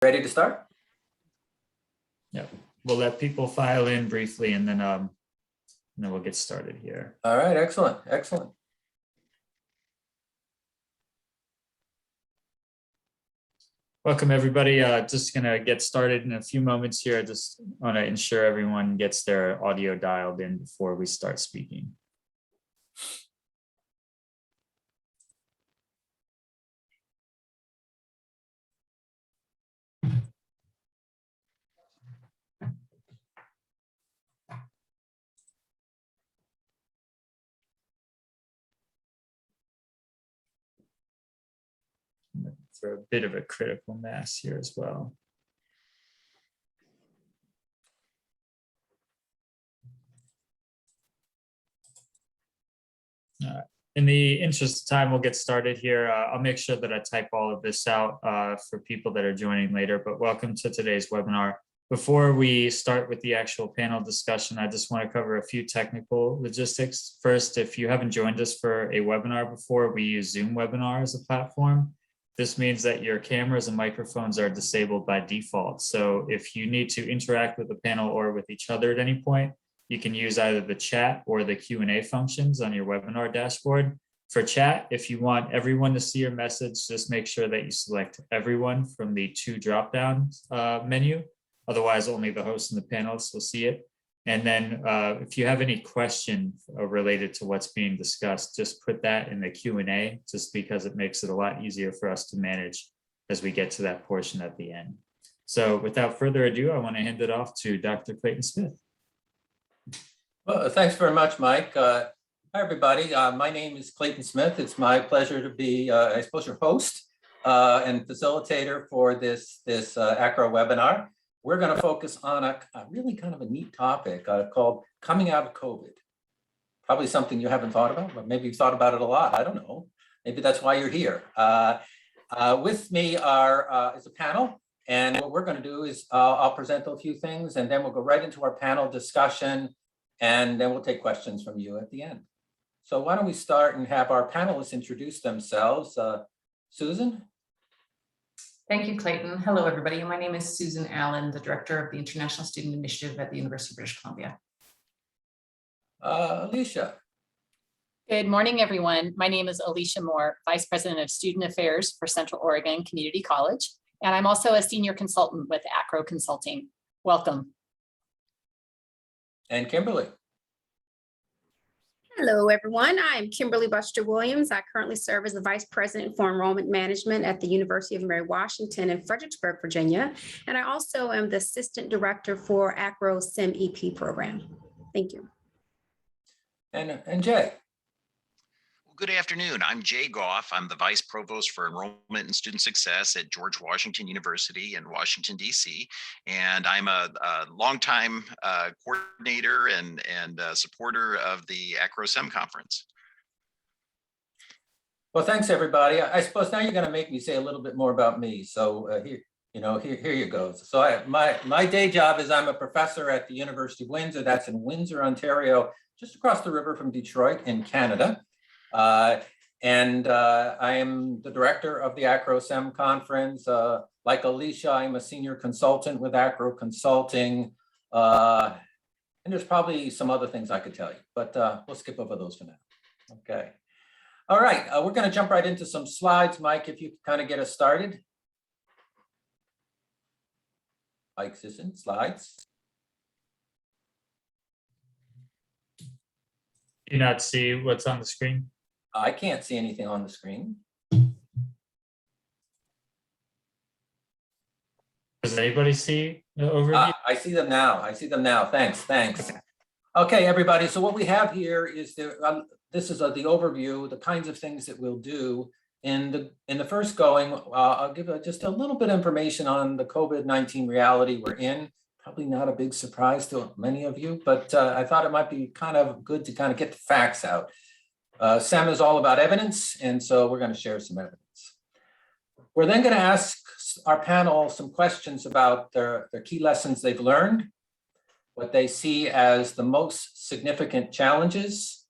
Ready to start? Yeah, we'll let people file in briefly and then we'll get started here. All right, excellent, excellent. Welcome everybody. Just gonna get started in a few moments here. I just want to ensure everyone gets their audio dialed in before we start speaking. For a bit of a critical mass here as well. In the interest of time, we'll get started here. I'll make sure that I type all of this out for people that are joining later, but welcome to today's webinar. Before we start with the actual panel discussion, I just want to cover a few technical logistics. First, if you haven't joined us for a webinar before, we use Zoom Webinar as a platform. This means that your cameras and microphones are disabled by default. So if you need to interact with the panel or with each other at any point, you can use either the chat or the Q&A functions on your webinar dashboard. For chat, if you want everyone to see your message, just make sure that you select everyone from the two drop-down menu. Otherwise, only the host and the panelists will see it. And then if you have any question related to what's being discussed, just put that in the Q&A, just because it makes it a lot easier for us to manage as we get to that portion at the end. So without further ado, I want to hand it off to Dr. Clayton Smith. Well, thanks very much, Mike. Hi, everybody. My name is Clayton Smith. It's my pleasure to be, I suppose, your host and facilitator for this Acro webinar. We're going to focus on a really kind of a neat topic called coming out of COVID. Probably something you haven't thought about, but maybe you've thought about it a lot. I don't know. Maybe that's why you're here. With me is a panel. And what we're going to do is I'll present a few things, and then we'll go right into our panel discussion. And then we'll take questions from you at the end. So why don't we start and have our panelists introduce themselves. Susan? Thank you, Clayton. Hello, everybody. My name is Susan Allen, the Director of the International Student Initiative at the University of British Columbia. Alicia? Good morning, everyone. My name is Alicia Moore, Vice President of Student Affairs for Central Oregon Community College, and I'm also a Senior Consultant with Acro Consulting. Welcome. And Kimberly? Hello, everyone. I'm Kimberly Buster Williams. I currently serve as the Vice President for Enrollment Management at the University of Mary Washington in Fredericksburg, Virginia. And I also am the Assistant Director for Acrosem EP program. Thank you. And Jay? Good afternoon. I'm Jay Goff. I'm the Vice Provost for Enrollment and Student Success at George Washington University in Washington, D.C. And I'm a longtime coordinator and supporter of the Acrosem Conference. Well, thanks, everybody. I suppose now you're going to make me say a little bit more about me. So here you go. So my day job is I'm a professor at the University of Windsor. That's in Windsor, Ontario, just across the river from Detroit in Canada. I am the director of the Acrosem Conference. Like Alicia, I'm a senior consultant with Acro Consulting. And there's probably some other things I could tell you, but we'll skip over those for now. Okay. All right, we're going to jump right into some slides. Mike, if you could kind of get us started. Mike's in slides. Do you not see what's on the screen? I can't see anything on the screen. Does anybody see the overview? I see them now. Thanks. Okay, everybody. So what we have here is this is the overview, the kinds of things that we'll do. In the first going, I'll give just a little bit of information on the COVID-19 reality we're in. Probably not a big surprise to many of you, but I thought it might be kind of good to kind of get the facts out. SEM is all about evidence, and so we're going to share some evidence. We're then going to ask our panel some questions about their key lessons they've learned, what they see as the most significant challenges,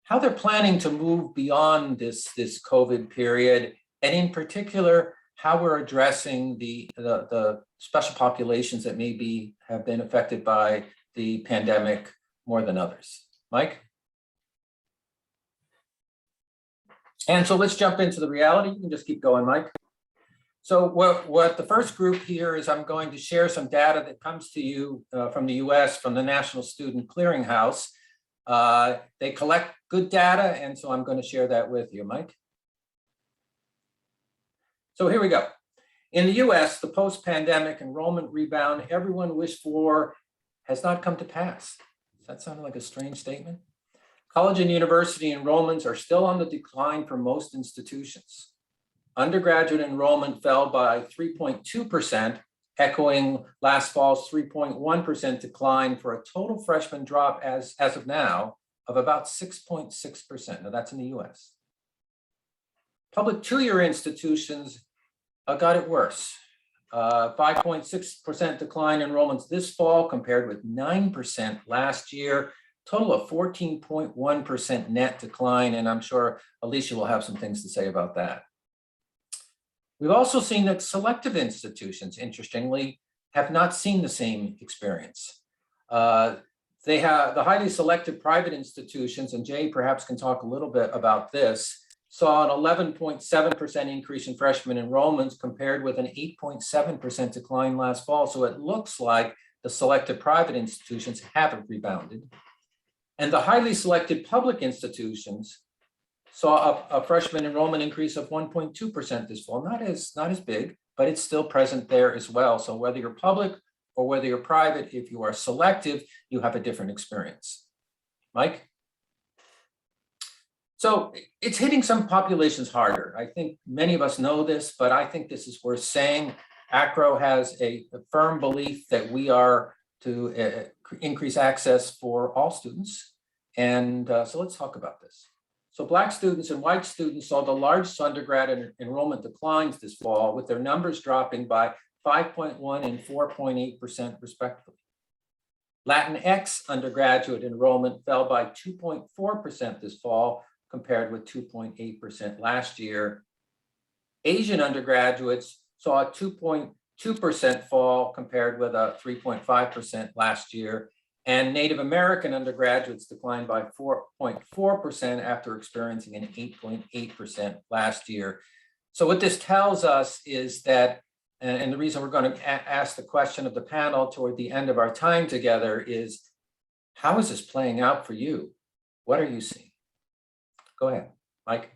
how they're planning to move beyond this COVID period, and in particular, how we're addressing the special populations that have been affected by the pandemic more than others. Mike? And so let's jump into the reality. You can just keep going, Mike. So what the first group here is, I'm going to share some data that comes to you from the US, from the National Student Clearinghouse. They collect good data, and so I'm going to share that with you, Mike. So here we go. In the US, the post-pandemic enrollment rebound everyone wished for has not come to pass. Does that sound like a strange statement? College and university enrollments are still on the decline for most institutions. Undergraduate enrollment fell by 3.2%, echoing last fall's 3.1% decline, for a total freshman drop as of now of about 6.6%. Now that's in the US. Public two-year institutions got it worse. 5.6% decline in enrollments this fall compared with 9% last year. Total of 14.1% net decline, and I'm sure Alicia will have some things to say about that. We've also seen that selective institutions, interestingly, have not seen the same experience. They have the highly selective private institutions, and Jay perhaps can talk a little bit about this, saw an 11.7% increase in freshman enrollments compared with an 8.7% decline last fall. So it looks like the selective private institutions haven't rebounded. And the highly selected public institutions saw a freshman enrollment increase of 1.2% this fall. Not as big, but it's still present there as well. So whether you're public or whether you're private, if you are selective, you have a different experience. Mike? So it's hitting some populations harder. I think many of us know this, but I think this is worth saying. Acro has a firm belief that we are to increase access for all students. And so let's talk about this. So Black students and white students saw the largest undergrad enrollment declines this fall, with their numbers dropping by 5.1 and 4.8% respectively. Latinx undergraduate enrollment fell by 2.4% this fall, compared with 2.8% last year. Asian undergraduates saw a 2.2% fall compared with a 3.5% last year. And Native American undergraduates declined by 4.4% after experiencing an 8.8% last year. So what this tells us is that, and the reason we're going to ask the question of the panel toward the end of our time together is, how is this playing out for you? What are you seeing? Go ahead, Mike.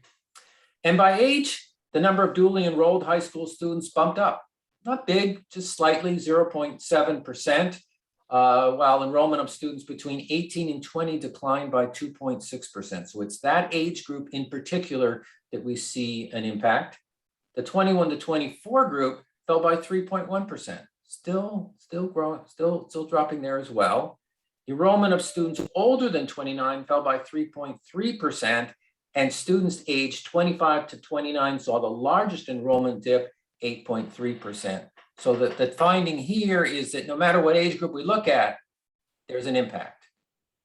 And by age, the number of dually enrolled high school students bumped up. Not big, just slightly, 0.7%, while enrollment of students between 18 and 20 declined by 2.6%. So it's that age group in particular that we see an impact. The 21 to 24 group fell by 3.1%. Still growing, still dropping there as well. Enrollment of students older than 29 fell by 3.3%. And students aged 25 to 29 saw the largest enrollment dip, 8.3%. So the finding here is that no matter what age group we look at, there's an impact.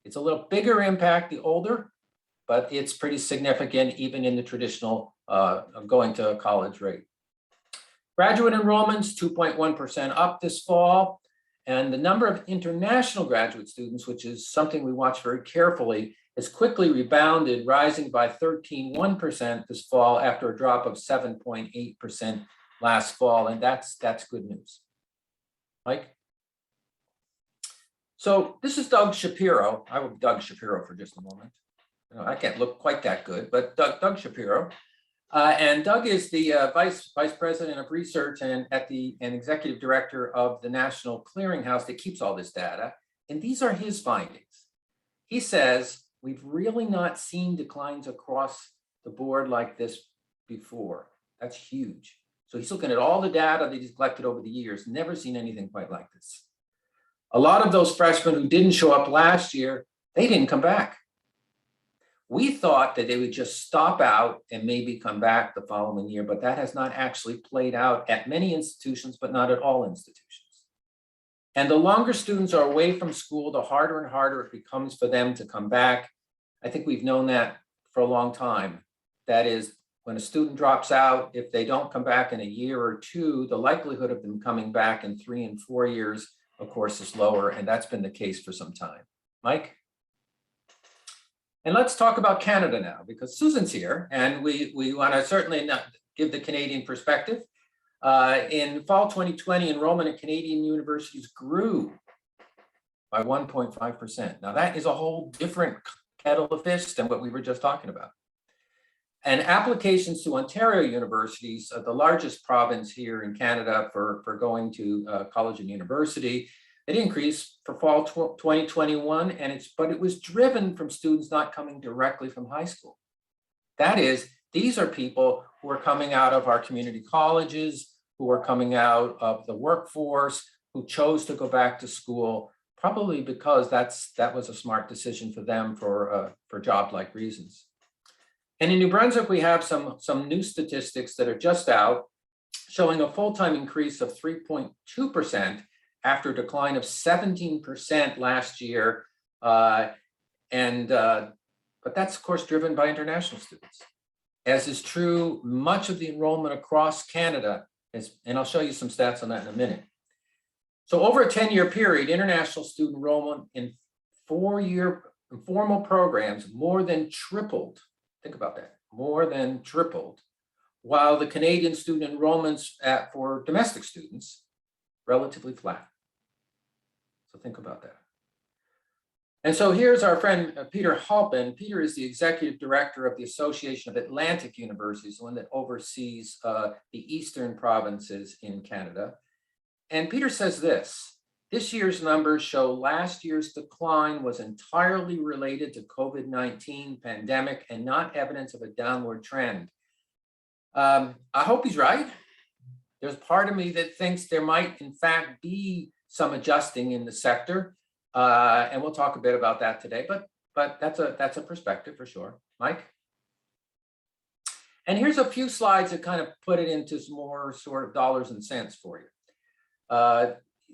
It's a little bigger impact the older, but it's pretty significant even in the traditional going to college rate. Graduate enrollments, 2.1% up this fall. And the number of international graduate students, which is something we watch very carefully, has quickly rebounded, rising by 13.1% this fall after a drop of 7.8% last fall. And that's good news. Mike? So this is Doug Shapiro. I will be Doug Shapiro for just a moment. I can't look quite that good, but Doug Shapiro. And Doug is the vice president of research and executive director of the National Clearinghouse that keeps all this data. And these are his findings. He says, we've really not seen declines across the board like this before. That's huge. So he's looking at all the data that he's collected over the years, never seen anything quite like this. A lot of those freshmen who didn't show up last year, they didn't come back. We thought that they would just stop out and maybe come back the following year, but that has not actually played out at many institutions, but not at all institutions. And the longer students are away from school, the harder and harder it becomes for them to come back. I think we've known that for a long time. That is, when a student drops out, if they don't come back in a year or two, the likelihood of them coming back in 3 and 4 years, of course, is lower, and that's been the case for some time. Mike? And let's talk about Canada now, because Susan's here, and we want to certainly not give the Canadian perspective. In fall 2020, enrollment at Canadian universities grew by 1.5%. Now that is a whole different kettle of fish than what we were just talking about. And applications to Ontario universities, the largest province here in Canada for going to college and university, it increased for fall 2021, but it was driven from students not coming directly from high school. That is, these are people who are coming out of our community colleges, who are coming out of the workforce, who chose to go back to school, probably because that was a smart decision for them for job-like reasons. And in New Brunswick, we have some new statistics that are just out, showing a full-time increase of 3.2% after a decline of 17% last year. But that's, of course, driven by international students. As is true, much of the enrollment across Canada is, and I'll show you some stats on that in a minute. So over a 10-year period, international student enrollment in 4-year formal programs more than tripled. Think about that, more than tripled, while the Canadian student enrollments for domestic students relatively flat. So think about that. And so here's our friend Peter Halpin. Peter is the executive director of the Association of Atlantic Universities, the one that oversees the eastern provinces in Canada. And Peter says this year's numbers show last year's decline was entirely related to COVID-19 pandemic and not evidence of a downward trend. I hope he's right. There's part of me that thinks there might in fact be some adjusting in the sector. And we'll talk a bit about that today, but that's a perspective for sure. Mike? And here's a few slides that kind of put it into some more sort of dollars and cents for you.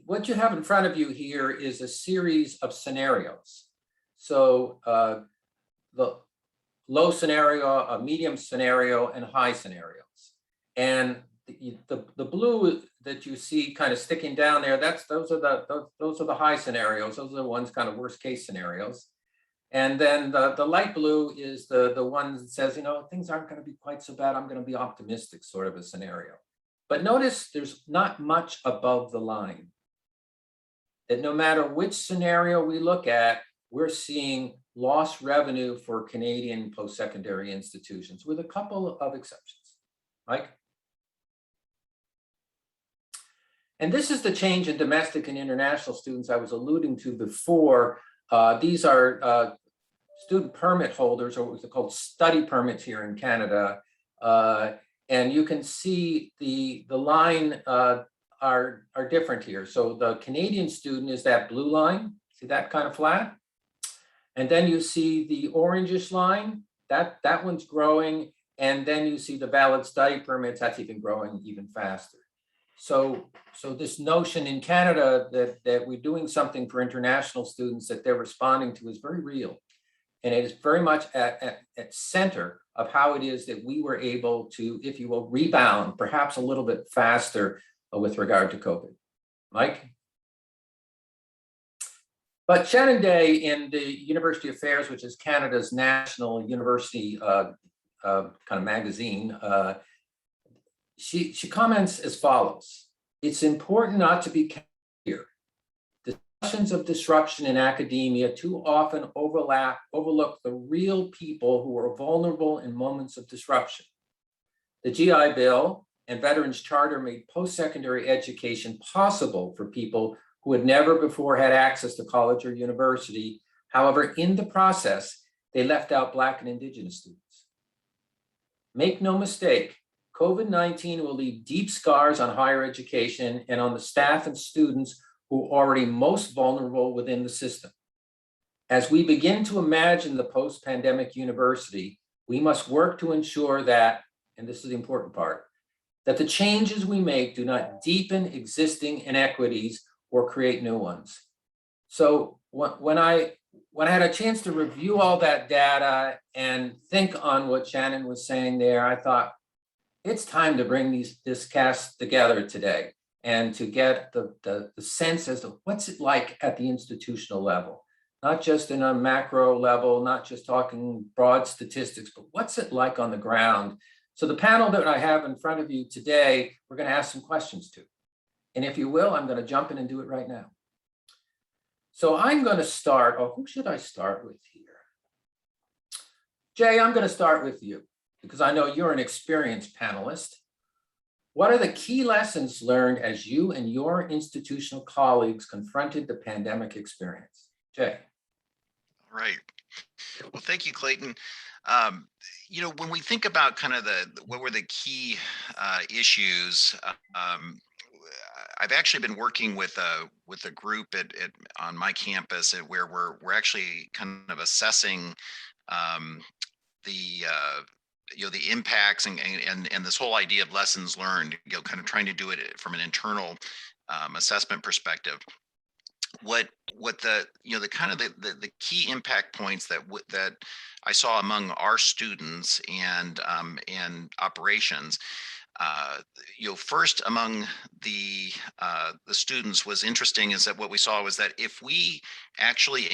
What you have in front of you here is a series of scenarios. So the low scenario, a medium scenario, and high scenarios. And the blue that you see kind of sticking down there, those are the high scenarios. Those are the ones kind of worst case scenarios. And then the light blue is the one that says, you know, things aren't going to be quite so bad. I'm going to be optimistic, sort of a scenario. But notice there's not much above the line. That no matter which scenario we look at, we're seeing lost revenue for Canadian post-secondary institutions, with a couple of exceptions. Mike? And this is the change in domestic and international students I was alluding to before. These are student permit holders, or what's called study permits here in Canada. And you can see the line are different here. So the Canadian student is that blue line. See that kind of flat? And then you see the orangish line, that one's growing. And then you see the valid study permits, that's even growing even faster. So this notion in Canada that we're doing something for international students that they're responding to is very real. And it is very much at center of how it is that we were able to, if you will, rebound perhaps a little bit faster with regard to COVID. Mike? But Shannon Day in the University Affairs, which is Canada's national university kind of magazine, she comments as follows: it's important not to be here. Discussions of disruption in academia too often overlook the real people who are vulnerable in moments of disruption. The GI Bill and Veterans Charter made post-secondary education possible for people who had never before had access to college or university. However, in the process, they left out Black and Indigenous students. Make no mistake, COVID-19 will leave deep scars on higher education and on the staff and students who are already most vulnerable within the system. As we begin to imagine the post-pandemic university, we must work to ensure that, and this is the important part, that the changes we make do not deepen existing inequities or create new ones. So when I when I had a chance to review all that data and think on what Shannon was saying there, I thought it's time to bring this cast together today and to get the sense as to what's it like at the institutional level, not just in a macro level, not just talking broad statistics, but what's it like on the ground. So the panel that I have in front of you today, we're going to ask some questions to. And if you will, I'm going to jump in and do it right now. So I'm going to start, who should I start with here? Jay, I'm going to start with you because I know you're an experienced panelist. What are the key lessons learned as you and your institutional colleagues confronted the pandemic experience? Jay. All right. Well, thank you, Clayton. When we think about kind of what were the key issues, I've actually been working with a group on my campus where we're actually kind of assessing the the impacts and this whole idea of lessons learned, kind of trying to do it from an internal assessment perspective. What the kind of the key impact points that I saw among our students and operations, first among the students was interesting is that what we saw was that if we actually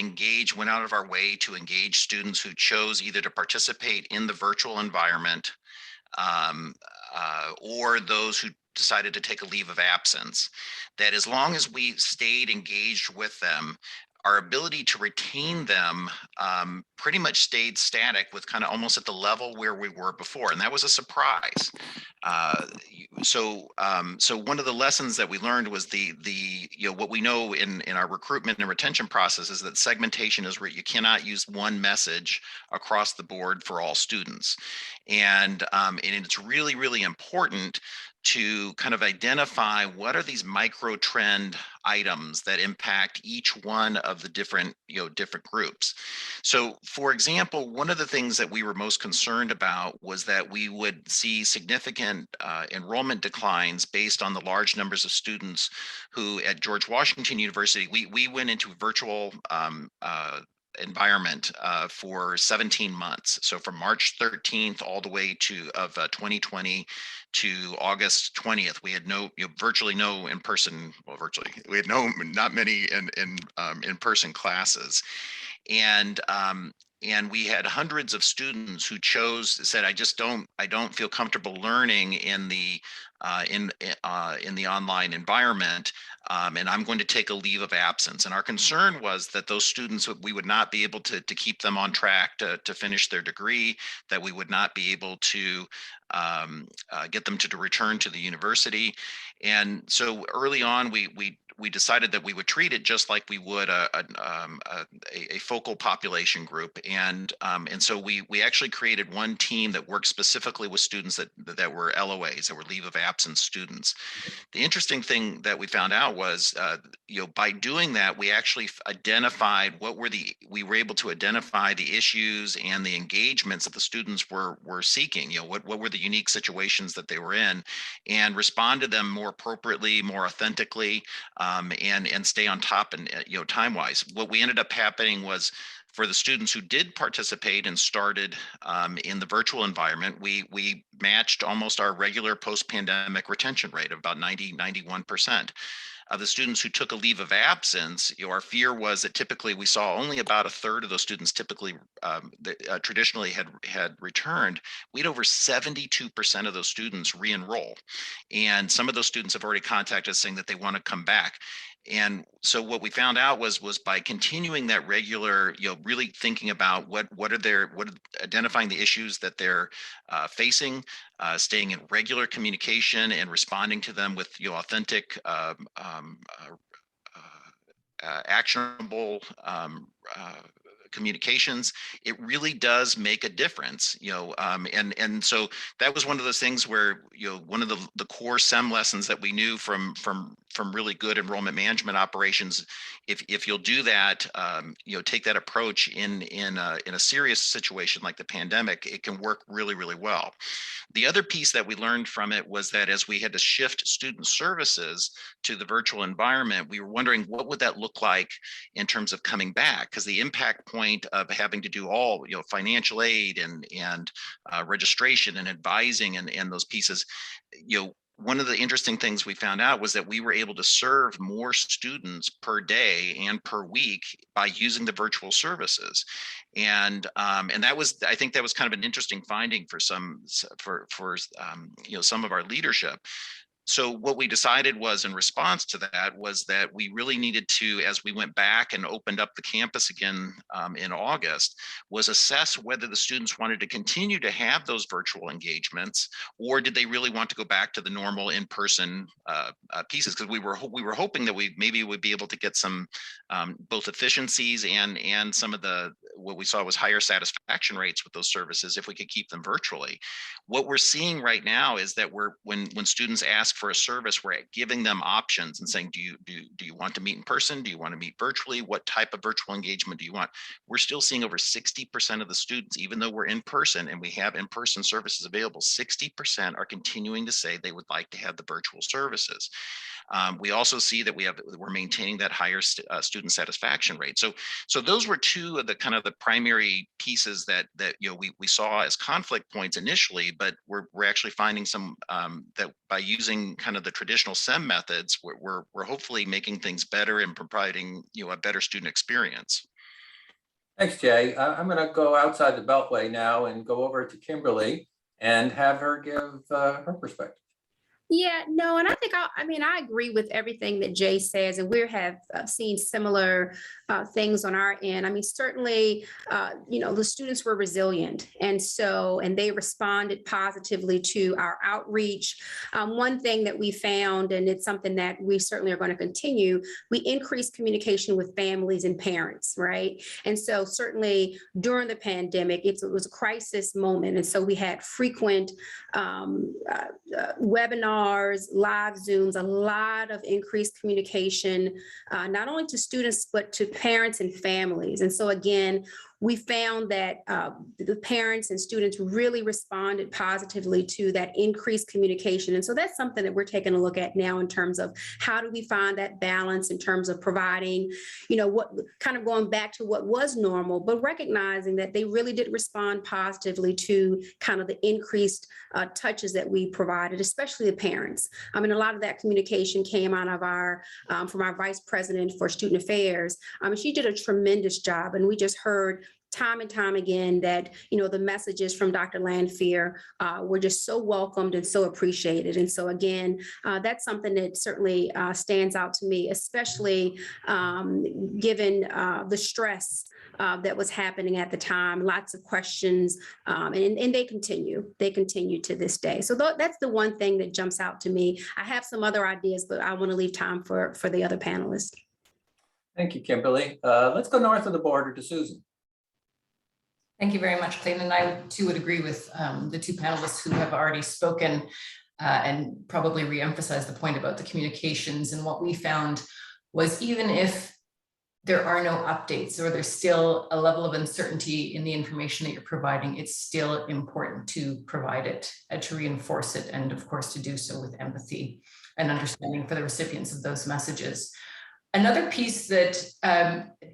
went out of our way to engage students who chose either to participate in the virtual environment or those who decided to take a leave of absence, that as long as we stayed engaged with them, our ability to retain them pretty much stayed static with kind of almost at the level where we were before. And that was a surprise. So one of the lessons that we learned was what we know in our recruitment and retention process is that segmentation is where you cannot use one message across the board for all students. And it's really, really important to kind of identify what are these micro trend items that impact each one of the different groups. So for example, one of the things that we were most concerned about was that we would see significant enrollment declines based on the large numbers of students who at George Washington University, we went into virtual environment for 17 months. So from March 13th all the way of 2020 to August 20th, we had virtually no in-person, we had not many in-person classes. And we had hundreds of students who said, I don't feel comfortable learning in the online environment, and I'm going to take a leave of absence. And our concern was that those students, we would not be able to keep them on track to finish their degree, that we would not be able to get them to return to the university. And so early on, we decided that we would treat it just like we would a focal population group, and so we actually created one team that worked specifically with students that were LOAs, that were leave of absence students. The interesting thing that we found out was, by doing that, we actually identified we were able to identify the issues and the engagements that the students were seeking. What were the unique situations that they were in, and respond to them more appropriately, more authentically. And stay on top and time wise. What we ended up happening was, for the students who did participate and started in the virtual environment, we matched almost our regular post-pandemic retention rate of about 91%. Of the students who took a leave of absence, our fear was that typically we saw only about a third of those students traditionally had returned. We had over 72% of those students re-enroll. And some of those students have already contacted us saying that they want to come back. And so what we found out was by continuing that regular, really thinking about identifying the issues that they're facing, staying in regular communication and responding to them with authentic, actionable communications, it really does make a difference, and so that was one of those things where, one of the core SEM lessons that we knew from really good enrollment management operations, if you'll do that, take that approach in a serious situation like the pandemic, it can work really, really well. The other piece that we learned from it was that as we had to shift student services to the virtual environment, we were wondering what would that look like in terms of coming back, because the impact point of having to do all financial aid and registration and advising and those pieces, one of the interesting things we found out was that we were able to serve more students per day and per week by using the virtual services. And that was, I think that was kind of an interesting finding for some of our leadership. So what we decided was, in response to that, was that we really needed to, as we went back and opened up the campus again in August, was assess whether the students wanted to continue to have those virtual engagements, or did they really want to go back to the normal in-person pieces? Because we were hoping that we maybe would be able to get some both efficiencies and some of what we saw was higher satisfaction rates with those services if we could keep them virtually. What we're seeing right now is that when students ask for a service, we're giving them options and saying, do you want to meet in person? Do you want to meet virtually? What type of virtual engagement do you want? We're still seeing over 60% of the students, even though we're in person and we have in-person services available, 60% are continuing to say they would like to have the virtual services. We also see that we're maintaining that higher student satisfaction rate. So those were two of the kind of the primary pieces that we saw as conflict points initially, but we're actually finding some that by using kind of the traditional SEM methods, we're hopefully making things better and providing a better student experience. Thanks, Jay. I'm going to go outside the Beltway now and go over to Kimberly and have her give her perspective. Yeah, no, and I think I agree with everything that Jay says, and we have seen similar things on our end. I mean, certainly, the students were resilient, and they responded positively to our outreach. One thing that we found, and it's something that we certainly are going to continue, we increased communication with families and parents, right? And so certainly during the pandemic, it was a crisis moment, and so we had frequent webinars, live Zooms, a lot of increased communication, not only to students, but to parents and families. And so again, we found that the parents and students really responded positively to that increased communication. And so that's something that we're taking a look at now in terms of how do we find that balance in terms of providing, what kind of going back to what was normal, but recognizing that they really did respond positively to kind of the increased touches that we provided, especially the parents. I mean, a lot of that communication came out of from our Vice President for Student Affairs. She did a tremendous job, and we just heard time and time again that, the messages from Dr. Landfear were just so welcomed and so appreciated. And so again, that's something that certainly stands out to me, especially given the stress that was happening at the time, lots of questions, and they continue to this day. So that's the one thing that jumps out to me. I have some other ideas, but I want to leave time for the other panelists. Thank you, Kimberly. Let's go north of the border to Susan. Thank you very much, Clayton. And I too would agree with the two panelists who have already spoken and probably reemphasize the point about the communications. And what we found was, even if there are no updates or there's still a level of uncertainty in the information that you're providing, it's still important to provide it and to reinforce it. And of course, to do so with empathy and understanding for the recipients of those messages. Another piece that,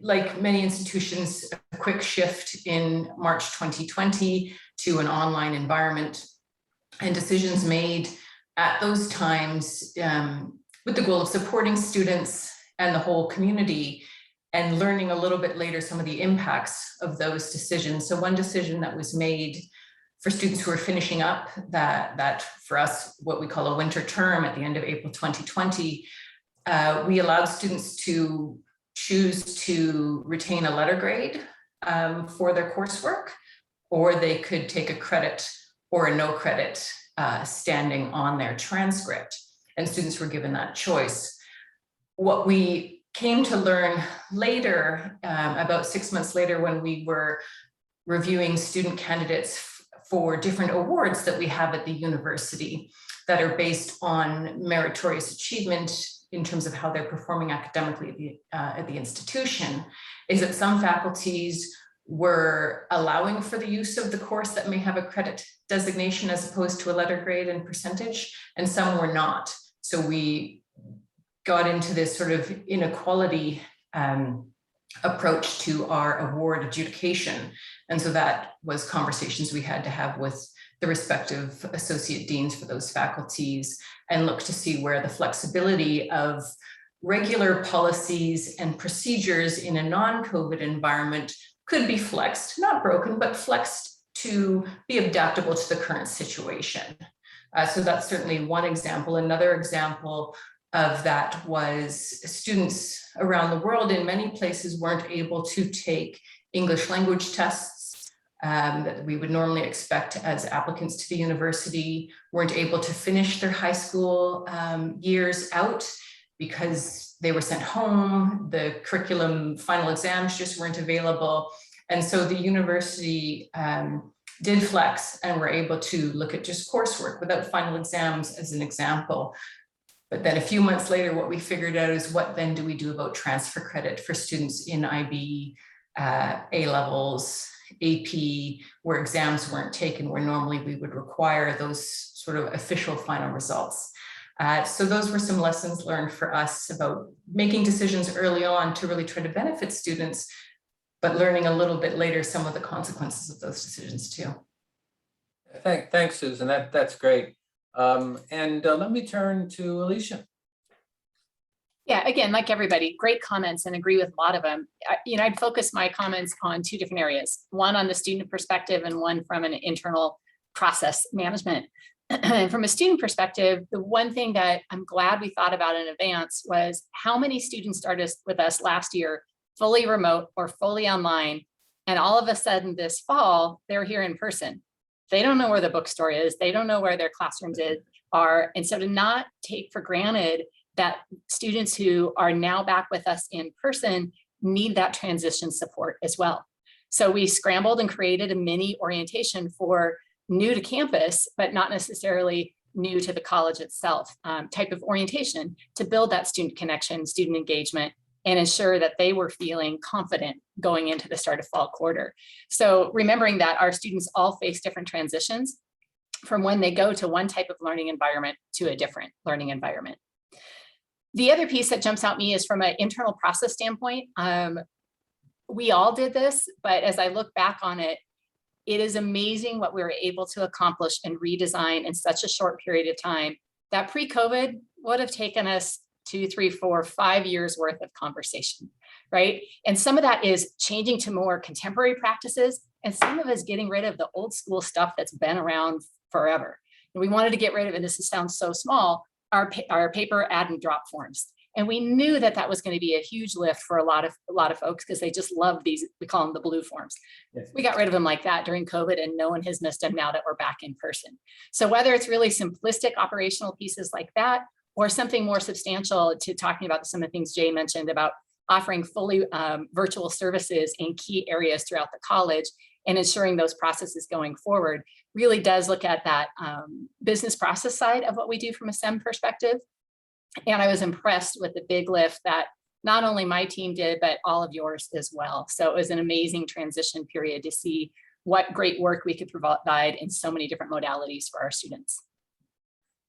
like many institutions, a quick shift in March 2020 to an online environment, and decisions made at those times with the goal of supporting students and the whole community, and learning a little bit later some of the impacts of those decisions. So one decision that was made for students who are finishing up that for us, what we call a winter term at the end of April 2020, we allowed students to choose to retain a letter grade for their coursework, or they could take a credit or a no credit standing on their transcript. And students were given that choice. What we came to learn later, about 6 months later, when we were reviewing student candidates for different awards that we have at the university that are based on meritorious achievement in terms of how they're performing academically at the institution, is that some faculties were allowing for the use of the course that may have a credit designation as opposed to a letter grade and percentage, and some were not. So we got into this sort of inequality approach to our award adjudication. And so that was conversations we had to have with the respective associate deans for those faculties and look to see where the flexibility of regular policies and procedures in a non-COVID environment could be flexed, not broken, but flexed to be adaptable to the current situation. So that's certainly one example. Another example of that was students around the world in many places weren't able to take English language tests that we would normally expect as applicants to the university, weren't able to finish their high school years out because they were sent home, the curriculum final exams just weren't available. And so the university did flex and were able to look at just coursework without final exams as an example. But then a few months later, what we figured out is what then do we do about transfer credit for students in IB, A-levels, AP, where exams weren't taken, where normally we would require those sort of official final results. So those were some lessons learned for us about making decisions early on to really try to benefit students, but learning a little bit later some of the consequences of those decisions too. Thanks, Susan. That's great. Let me turn to Alicia. Yeah, again, like everybody, great comments and agree with a lot of them. I'd focus my comments on two different areas, one on the student perspective and one from an internal process management. And from a student perspective, the one thing that I'm glad we thought about in advance was how many students started with us last year, fully remote or fully online. And all of a sudden this fall, they're here in person. They don't know where the bookstore is. They don't know where their classrooms are. And so to not take for granted that students who are now back with us in person need that transition support as well. So we scrambled and created a mini orientation for new to campus, but not necessarily new to the college itself type of orientation to build that student connection, student engagement, and ensure that they were feeling confident going into the start of fall quarter. So remembering that our students all face different transitions from when they go to one type of learning environment to a different learning environment. The other piece that jumps out at me is from an internal process standpoint. We all did this, but as I look back on it, it is amazing what we were able to accomplish and redesign in such a short period of time that pre-COVID would have taken us 2, 3, 4, 5 years worth of conversation, right? And some of that is changing to more contemporary practices, and some of it is getting rid of the old school stuff that's been around forever. And we wanted to get rid of, and this sounds so small, our paper add and drop forms. And we knew that that was going to be a huge lift for a lot of folks because they just love these, we call them the blue forms. Yes. We got rid of them like that during COVID, and no one has missed them now that we're back in person. So whether it's really simplistic operational pieces like that, or something more substantial to talking about some of the things Jay mentioned about offering fully virtual services in key areas throughout the college and ensuring those processes going forward, really does look at that business process side of what we do from a SEM perspective. And I was impressed with the big lift that not only my team did, but all of yours as well. So it was an amazing transition period to see what great work we could provide in so many different modalities for our students.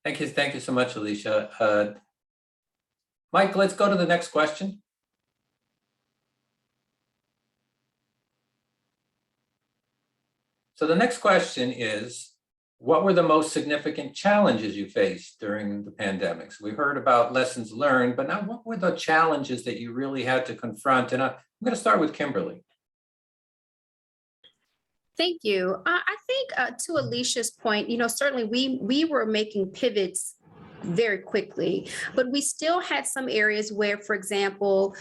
Thank you so much, Alicia. Mike, let's go to the next question. So the next question is, what were the most significant challenges you faced during the pandemic? So we heard about lessons learned, but now what were the challenges that you really had to confront? And I'm going to start with Kimberly. Thank you. I think to Alicia's point, certainly we were making pivots very quickly, but we still had some areas where, for example,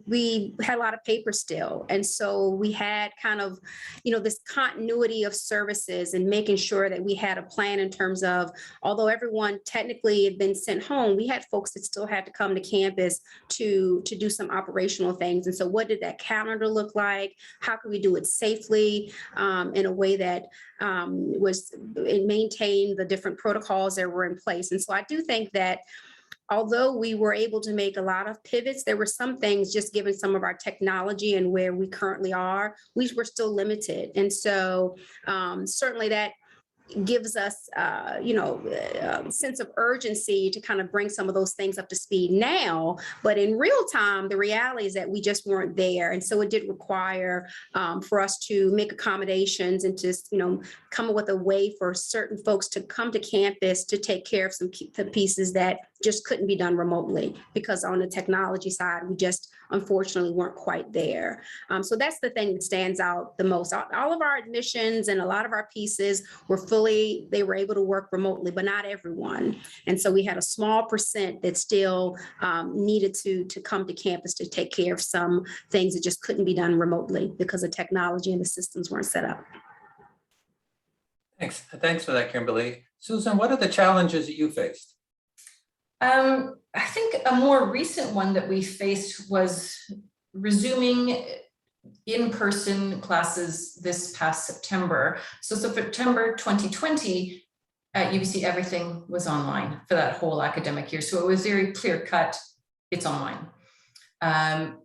we had a lot of paper still. And so we had kind of, this continuity of services and making sure that we had a plan in terms of, although everyone technically had been sent home, we had folks that still had to come to campus to do some operational things. And so what did that calendar look like? How could we do it safely in a way that maintained the different protocols that were in place? And so I do think that although we were able to make a lot of pivots, there were some things, just given some of our technology and where we currently are, we were still limited. And so certainly that gives us, a sense of urgency to kind of bring some of those things up to speed now. But in real time, the reality is that we just weren't there. And so it did require for us to make accommodations and just, come up with a way for certain folks to come to campus to take care of some the pieces that just couldn't be done remotely, because on the technology side, we just unfortunately weren't quite there. So that's the thing that stands out the most. All of our admissions and a lot of our pieces were they were able to work remotely, but not everyone. And so we had a small percent that still needed to come to campus to take care of some things that just couldn't be done remotely because the technology and the systems weren't set up. Thanks for that, Kimberly. Susan, what are the challenges that you faced? I think a more recent one that we faced was resuming in-person classes this past September. So September 2020, at UBC, everything was online for that whole academic year. So it was very clear cut, it's online. For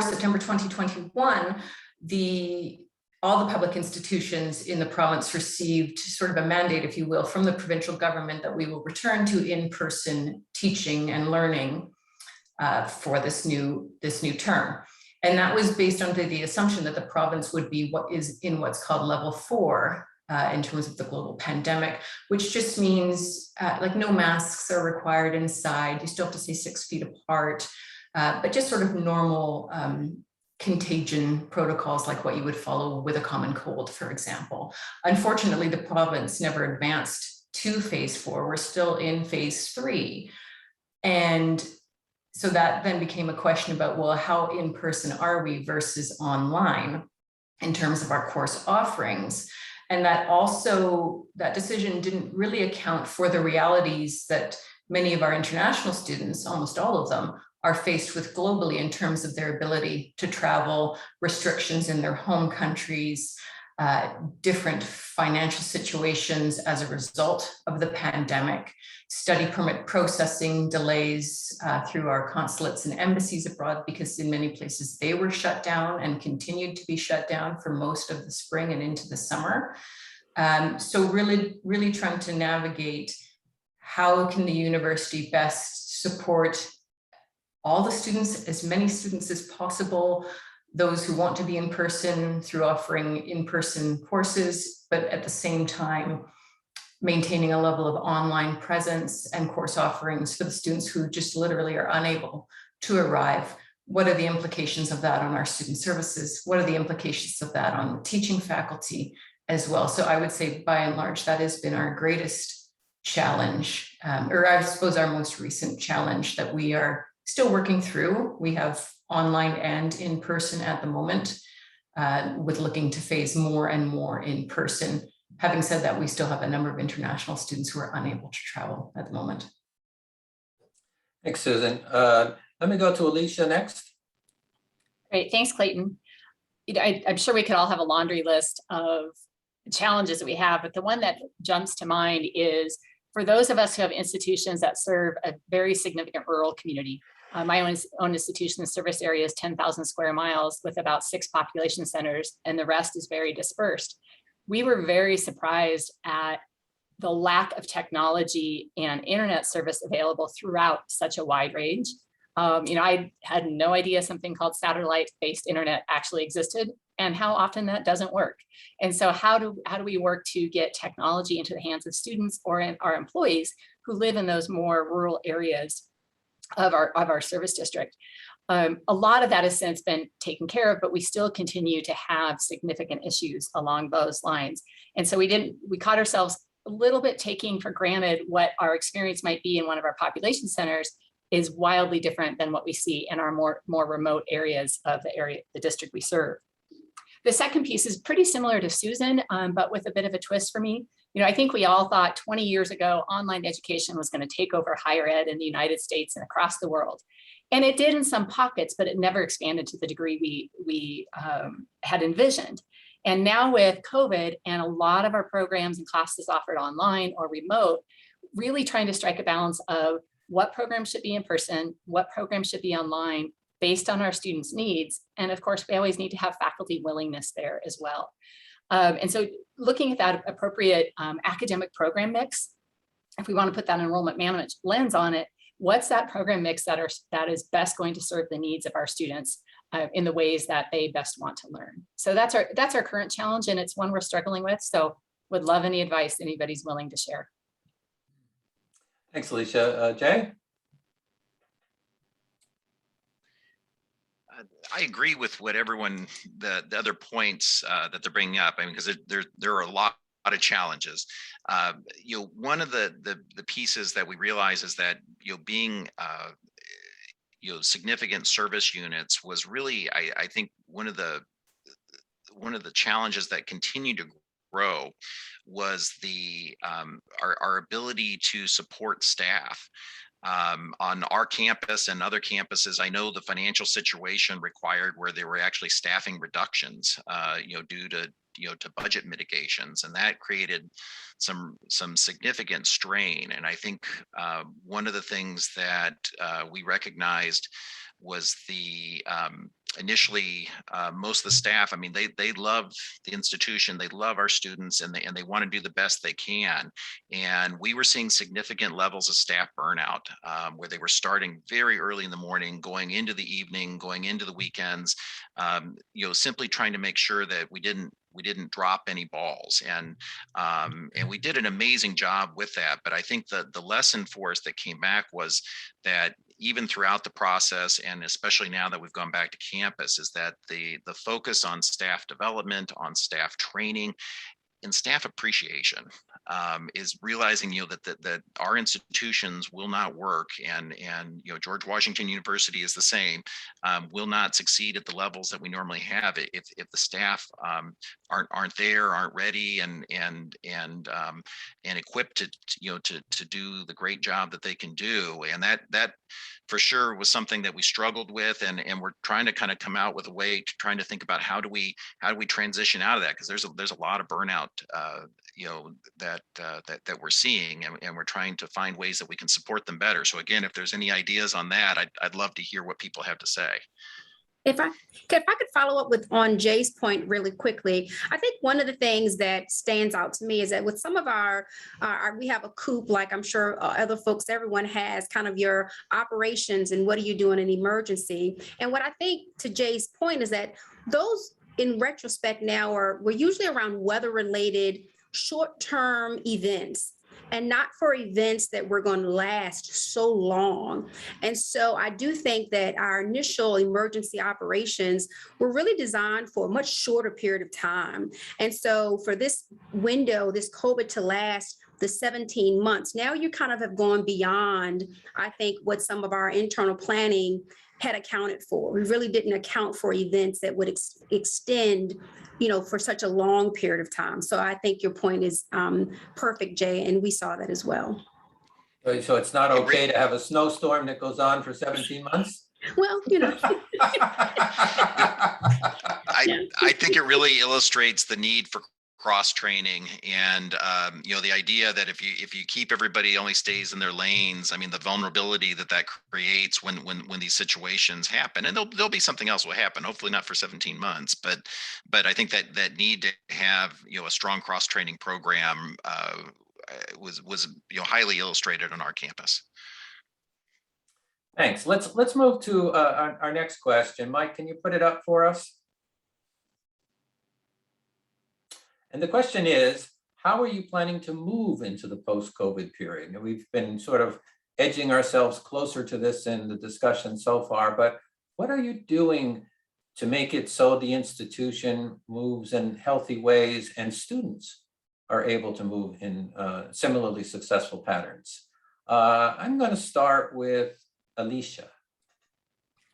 September 2021, all the public institutions in the province received sort of a mandate, if you will, from the provincial government that we will return to in-person teaching and learning for this new term. And that was based on the assumption that the province would be what's called level 4 in terms of the global pandemic, which just means like no masks are required inside. You still have to stay 6 feet apart, but just sort of normal contagion protocols like what you would follow with a common cold, for example. Unfortunately, the province never advanced to phase 4. We're still in phase 3. And so that then became a question about, well, how in person are we versus online in terms of our course offerings? And that decision didn't really account for the realities that many of our international students, almost all of them, are faced with globally in terms of their ability to travel, restrictions in their home countries, different financial situations as a result of the pandemic, study permit processing delays through our consulates and embassies abroad, because in many places they were shut down and continued to be shut down for most of the spring and into the summer. So really trying to navigate how can the university best support all the students, as many students as possible, those who want to be in person through offering in-person courses, but at the same time, maintaining a level of online presence and course offerings for the students who just literally are unable to arrive. What are the implications of that on our student services? What are the implications of that on the teaching faculty as well? So I would say by and large, that has been our greatest challenge, or I suppose our most recent challenge that we are still working through. We have online and in person at the moment, with looking to phase more and more in person. Having said that, we still have a number of international students who are unable to travel at the moment. Thanks, Susan. Let me go to Alicia next. Great, thanks, Clayton. I'm sure we could all have a laundry list of challenges that we have, but the one that jumps to mind is for those of us who have institutions that serve a very significant rural community. My own institution, the service area is 10,000 square miles with about 6 population centers, and the rest is very dispersed. We were very surprised at the lack of technology and internet service available throughout such a wide range. I had no idea something called satellite-based internet actually existed and how often that doesn't work. And so how do we work to get technology into the hands of students or our employees who live in those more rural areas of our service district? A lot of that has since been taken care of, but we still continue to have significant issues along those lines. And so we caught ourselves a little bit taking for granted what our experience might be in one of our population centers is wildly different than what we see in our more remote areas of the district we serve. The second piece is pretty similar to Susan, but with a bit of a twist for me. I think we all thought 20 years ago, online education was going to take over higher ed in the United States and across the world. And it did in some pockets, but it never expanded to the degree we had envisioned. And now with COVID and a lot of our programs and classes offered online or remote, really trying to strike a balance of what programs should be in person, what programs should be online based on our students' needs. And of course, we always need to have faculty willingness there as well. And so looking at that appropriate academic program mix, if we want to put that enrollment management lens on it, what's that program mix that is best going to serve the needs of our students in the ways that they best want to learn? So that's our current challenge, and it's one we're struggling with. So would love any advice anybody's willing to share. Thanks, Alicia. Jay? I agree with what everyone, the other points that they're bringing up. I mean, because there are a lot of challenges. One of the pieces that we realize is that being significant service units was really, I think, one of the challenges that continue to grow was our ability to support staff. On our campus and other campuses, I know the financial situation required where there were actually staffing reductions, due to budget mitigations, and that created some significant strain. And I think one of the things that we recognized was initially most of the staff, I mean, they love the institution, they love our students, and they want to do the best they can. And we were seeing significant levels of staff burnout, where they were starting very early in the morning, going into the evening, going into the weekends, simply trying to make sure that we didn't drop any balls. And we did an amazing job with that. But I think the lesson for us that came back was that even throughout the process, and especially now that we've gone back to campus, is that the focus on staff development, on staff training, and staff appreciation is realizing that our institutions will not work, and George Washington University is the same, will not succeed at the levels that we normally have if the staff aren't there, aren't ready, and equipped to do the great job that they can do. And that for sure was something that we struggled with, and we're trying to kind of come out with a way to trying to think about how do we transition out of that, because there's a lot of burnout that we're seeing, and we're trying to find ways that we can support them better. So again, if there's any ideas on that, I'd love to hear what people have to say. If I could follow up on Jay's point really quickly, I think one of the things that stands out to me is that with some of our we have a coop, like I'm sure other folks, everyone has kind of your operations and what do you do in an emergency. And what I think to Jay's point is that those in retrospect now we're usually around weather related short-term events, and not for events that were going to last so long. And so I do think that our initial emergency operations were really designed for a much shorter period of time. And so for this window, this COVID to last the 17 months, now you kind of have gone beyond, I think, what some of our internal planning had accounted for. We really didn't account for events that would extend for such a long period of time. So I think your point is perfect, Jay, and we saw that as well. So it's not okay to have a snowstorm that goes on for 17 months? Well, I think it really illustrates the need for cross training, and the idea that if you keep everybody only stays in their lanes, I mean, the vulnerability that creates when these situations happen, and there'll be something else will happen, hopefully not for 17 months, but I think that need to have a strong cross training program was highly illustrated on our campus. Thanks. Let's move to our next question. Mike, can you put it up for us? And the question is, how are you planning to move into the post-COVID period? And we've been sort of edging ourselves closer to this in the discussion so far, but what are you doing to make it so the institution moves in healthy ways and students are able to move in similarly successful patterns? I'm going to start with Alicia.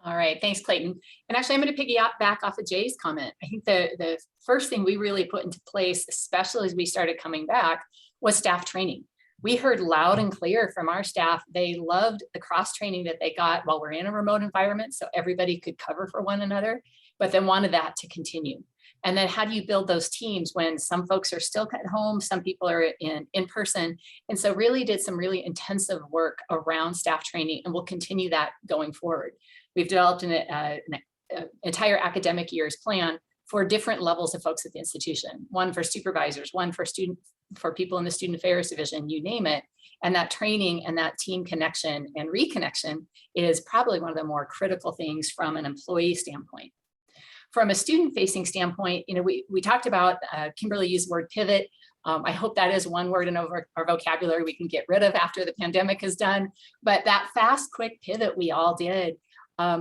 All right, thanks, Clayton. And actually, I'm going to piggyback off of Jay's comment. I think the first thing we really put into place, especially as we started coming back, was staff training. We heard loud and clear from our staff. They loved the cross training that they got while we're in a remote environment, so everybody could cover for one another, but then wanted that to continue. And then how do you build those teams when some folks are still at home, some people are in person? And so really did some really intensive work around staff training, and we'll continue that going forward. We've developed an entire academic year's plan for different levels of folks at the institution, one for supervisors, one for people in the student affairs division, you name it. And that training and that team connection and reconnection is probably one of the more critical things from an employee standpoint. From a student-facing standpoint, we talked about, Kimberly used the word pivot. I hope that is one word in our vocabulary we can get rid of after the pandemic is done. But that fast, quick pivot we all did,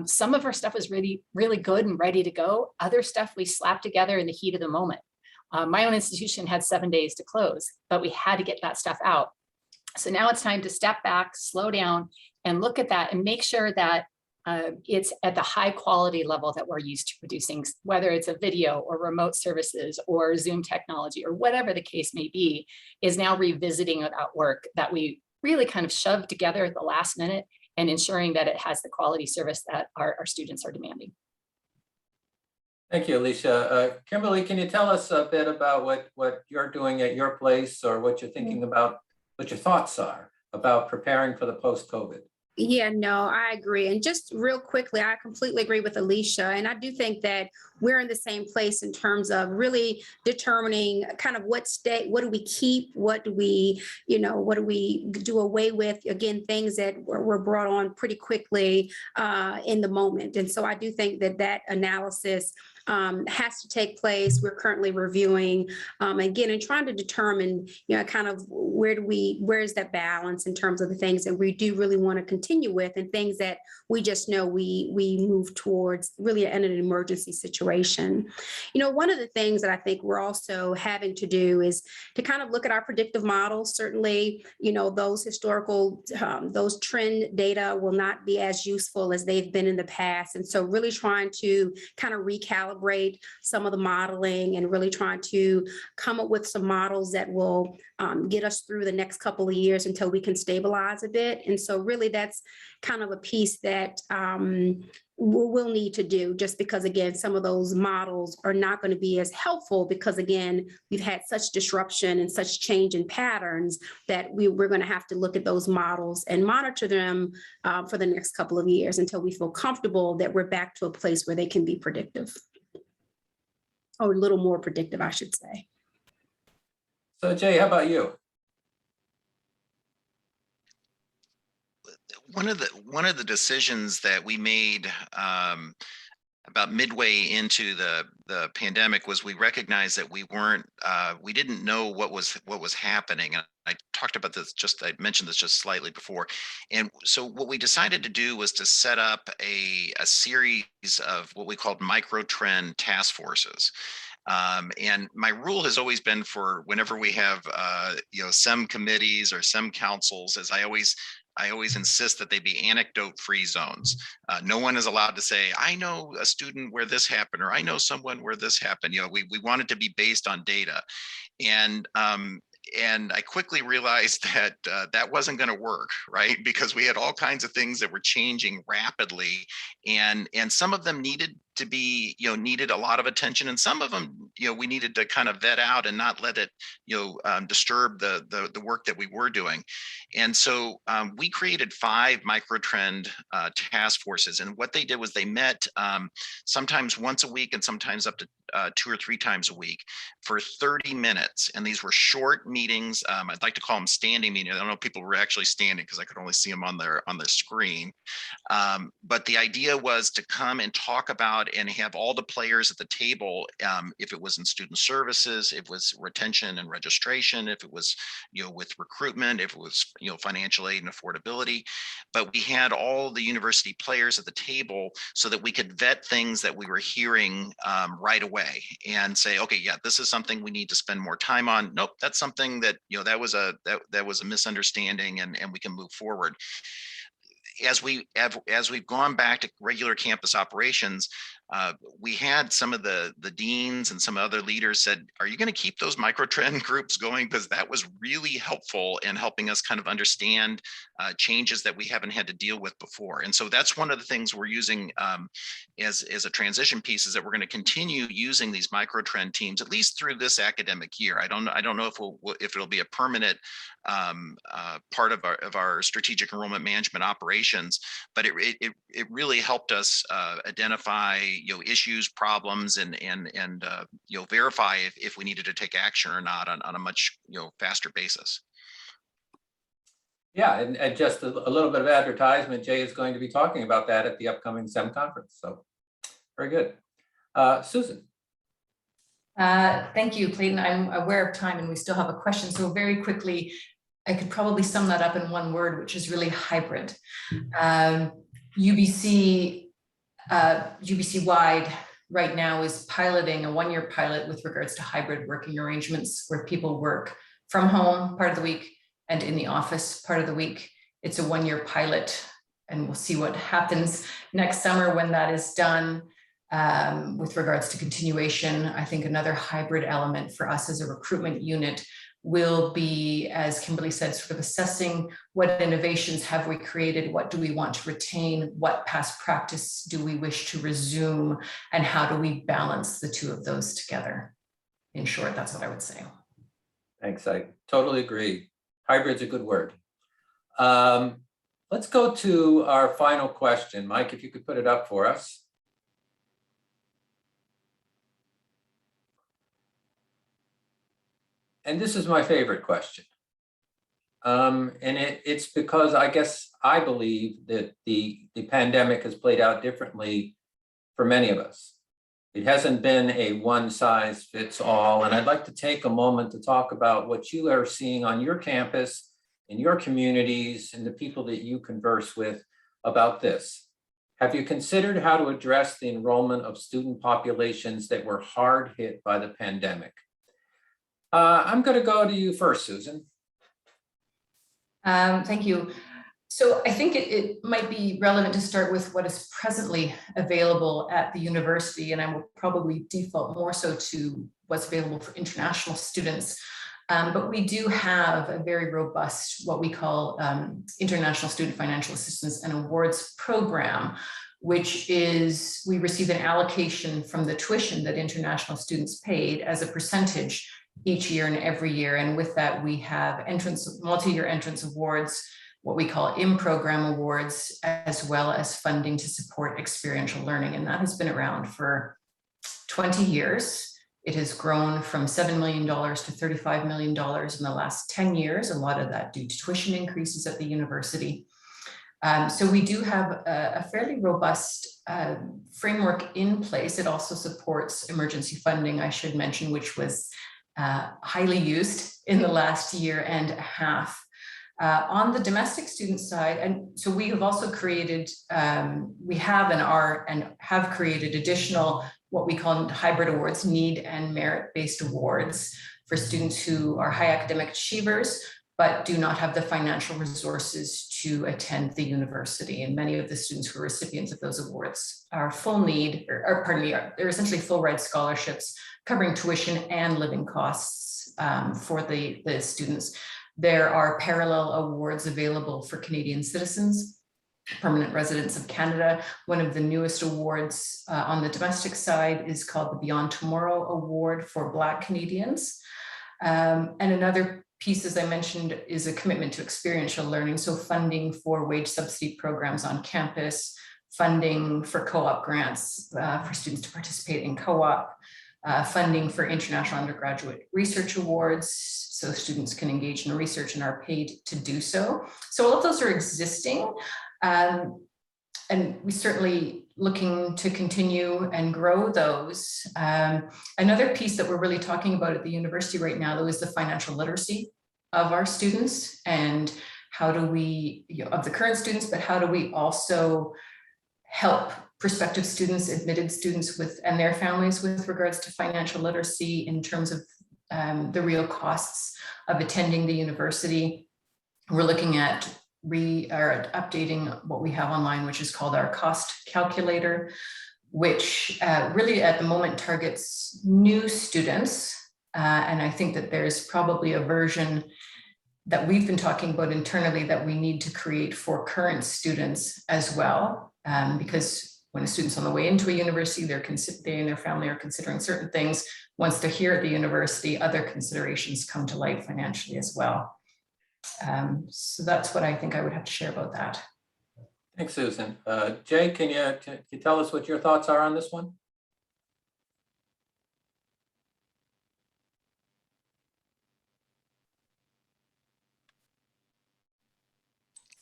some of our stuff was really, really good and ready to go. Other stuff we slapped together in the heat of the moment. My own institution had 7 days to close, but we had to get that stuff out. So now it's time to step back, slow down, and look at that and make sure that it's at the high quality level that we're used to producing, whether it's a video or remote services or Zoom technology or whatever the case may be, is now revisiting that work that we really kind of shoved together at the last minute and ensuring that it has the quality service that our students are demanding. Thank you, Alicia. Kimberly, can you tell us a bit about what you're doing at your place, or what you're thinking about, what your thoughts are about preparing for the post-COVID? Yeah, no, I agree. And just real quickly, I completely agree with Alicia. And I do think that we're in the same place in terms of really determining kind of what do we keep, what do we do away with? Again, things that were brought on pretty quickly in the moment. And so I do think that analysis has to take place. We're currently reviewing again and trying to determine, kind of where is that balance in terms of the things that we do really want to continue with and things that we just know we move towards really in an emergency situation. One of the things that I think we're also having to do is to kind of look at our predictive models. Certainly, those historical, those trend data will not be as useful as they've been in the past. And so really trying to kind of recalibrate some of the modeling and really trying to come up with some models that will get us through the next couple of years until we can stabilize a bit. And so really that's kind of a piece that we'll need to do, just because, again, some of those models are not going to be as helpful because, again, we've had such disruption and such change in patterns that we're going to have to look at those models and monitor them for the next couple of years until we feel comfortable that we're back to a place where they can be predictive, or a little more predictive, I should say. So Jay, how about you? One of the decisions that we made about midway into the pandemic was we recognized that we didn't know what was happening. And I talked about this I mentioned this just slightly before. And so what we decided to do was to set up a series of what we called micro trend task forces. And my rule has always been, for whenever we have SEM committees or SEM councils, is I always insist that they be anecdote-free zones. No one is allowed to say, I know a student where this happened, or I know someone where this happened. We want it to be based on data. And I quickly realized that that wasn't going to work, right? Because we had all kinds of things that were changing rapidly, and some of them needed to be, needed a lot of attention, and some of them, we needed to kind of vet out and not let it, disturb the work that we were doing. And so we created 5 microtrend task forces, and what they did was they met sometimes once a week and sometimes up to 2 or 3 times a week for 30 minutes. And these were short meetings. I'd like to call them standing meetings. I don't know if people were actually standing because I could only see them on the screen. But the idea was to come and talk about and have all the players at the table. If it was in student services, if it was retention and registration, if it was, with recruitment, if it was, financial aid and affordability. But we had all the university players at the table so that we could vet things that we were hearing right away and say, okay, yeah, this is something we need to spend more time on. Nope, that's something that, that was a misunderstanding, and we can move forward. As we've gone back to regular campus operations, we had some of the deans and some other leaders said, are you going to keep those microtrend groups going? Because that was really helpful in helping us kind of understand changes that we haven't had to deal with before. And so that's one of the things we're using as a transition piece, is that we're going to continue using these microtrend teams at least through this academic year. I don't know if it'll be a permanent part of our strategic enrollment management operations, but it really helped us identify issues, problems, and verify if we needed to take action or not on a much faster basis. Yeah, and just a little bit of advertisement, Jay is going to be talking about that at the upcoming SEM conference. So very good. Susan. Thank you, Clayton. I'm aware of time and we still have a question. So very quickly, I could probably sum that up in one word, which is really hybrid. UBC-wide right now is piloting a one-year pilot with regards to hybrid working arrangements where people work from home part of the week and in the office part of the week. It's a one-year pilot, and we'll see what happens next summer when that is done. With regards to continuation, I think another hybrid element for us as a recruitment unit will be, as Kimberly said, sort of assessing what innovations have we created, what do we want to retain, what past practice do we wish to resume, and how do we balance the two of those together? In short, that's what I would say. Thanks, I totally agree. Hybrid's a good word. Let's go to our final question. Mike, if you could put it up for us. And this is my favorite question. And it's because I believe that the pandemic has played out differently for many of us. It hasn't been a one size fits all. And I'd like to take a moment to talk about what you are seeing on your campus, in your communities, and the people that you converse with about this. Have you considered how to address the enrollment of student populations that were hard hit by the pandemic? I'm going to go to you first, Susan. Thank you. So I think it might be relevant to start with what is presently available at the university, and I will probably default more so to what's available for international students. But we do have a very robust, what we call International Student Financial Assistance and Awards program, which is, we receive an allocation from the tuition that international students paid as a percentage each year and every year. And with that, we have multi-year entrance awards, what we call in-program awards, as well as funding to support experiential learning. And that has been around for 20 years. It has grown from $7 million to $35 million in the last 10 years, a lot of that due to tuition increases at the university. So we do have a fairly robust framework in place. It also supports emergency funding, I should mention, which was highly used in the last year and a half. On the domestic student side, and so we have also created, we have and have created additional what we call hybrid awards, need and merit-based awards for students who are high academic achievers, but do not have the financial resources to attend the university. And many of the students who are recipients of those awards are they're essentially full ride scholarships covering tuition and living costs for the students. There are parallel awards available for Canadian citizens, permanent residents of Canada. One of the newest awards on the domestic side is called the Beyond Tomorrow Award for Black Canadians. And another piece, as I mentioned, is a commitment to experiential learning. So funding for wage subsidy programs on campus, funding for co-op grants for students to participate in co-op, funding for international undergraduate research awards, so students can engage in research and are paid to do so. So all of those are existing, and we certainly looking to continue and grow those. Another piece that we're really talking about at the university right now, though, is the financial literacy of our students, and how do we, of the current students, but how do we also help prospective students, admitted students and their families with regards to financial literacy in terms of the real costs of attending the university. We're looking at updating what we have online, which is called our cost calculator, which really at the moment targets new students. And I think that there's probably a version that we've been talking about internally that we need to create for current students as well. Because when a student's on the way into a university, they and their family are considering certain things. Once they're here at the university, other considerations come to light financially as well. So that's what I think I would have to share about that. Thanks, Susan. Jay, can you tell us what your thoughts are on this one?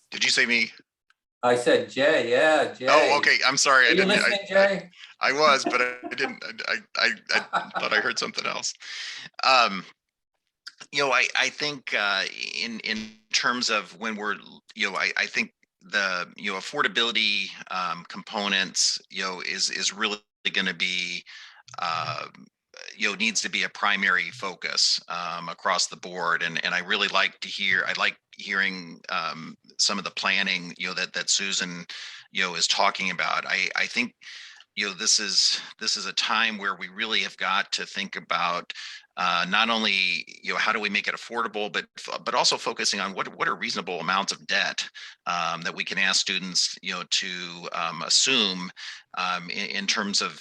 Did you say me? I said Jay, yeah, Jay. Oh, okay. I'm sorry. Are you listening, Jay? I was, but I didn't. I thought I heard something else. I think in terms of when we're, I think the affordability components, is really going to be needs to be a primary focus across the board, and I really like hearing some of the planning that Susan is talking about. I think this is a time where we really have got to think about not only how do we make it affordable, but also focusing on what are reasonable amounts of debt that we can ask students to assume in terms of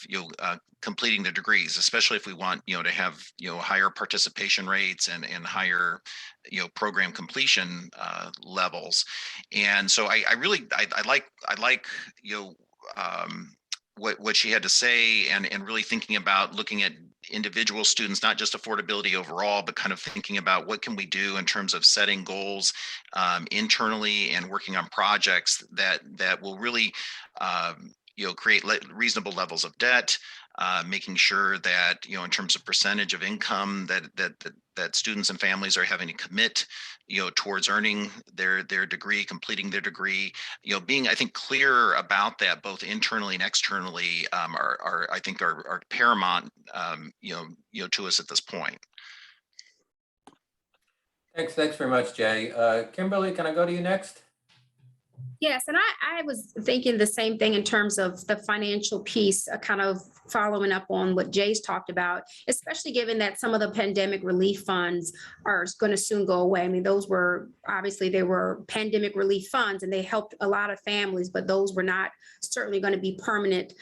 completing their degrees, especially if we want to have higher participation rates and higher program completion levels. And so I like what she had to say, and really thinking about looking at individual students, not just affordability overall, but kind of thinking about what can we do in terms of setting goals internally and working on projects that will really create reasonable levels of debt, making sure that in terms of percentage of income that students and families are having to commit towards earning their degree, completing their degree, being, I think, clear about that both internally and externally are I think are paramount to us at this point. Thanks very much, Jay. Kimberly, can I go to you next? Yes, and I was thinking the same thing in terms of the financial piece, kind of following up on what Jay's talked about, especially given that some of the pandemic relief funds are going to soon go away. I mean, those were obviously they were pandemic relief funds and they helped a lot of families, but those were not certainly going to be permanent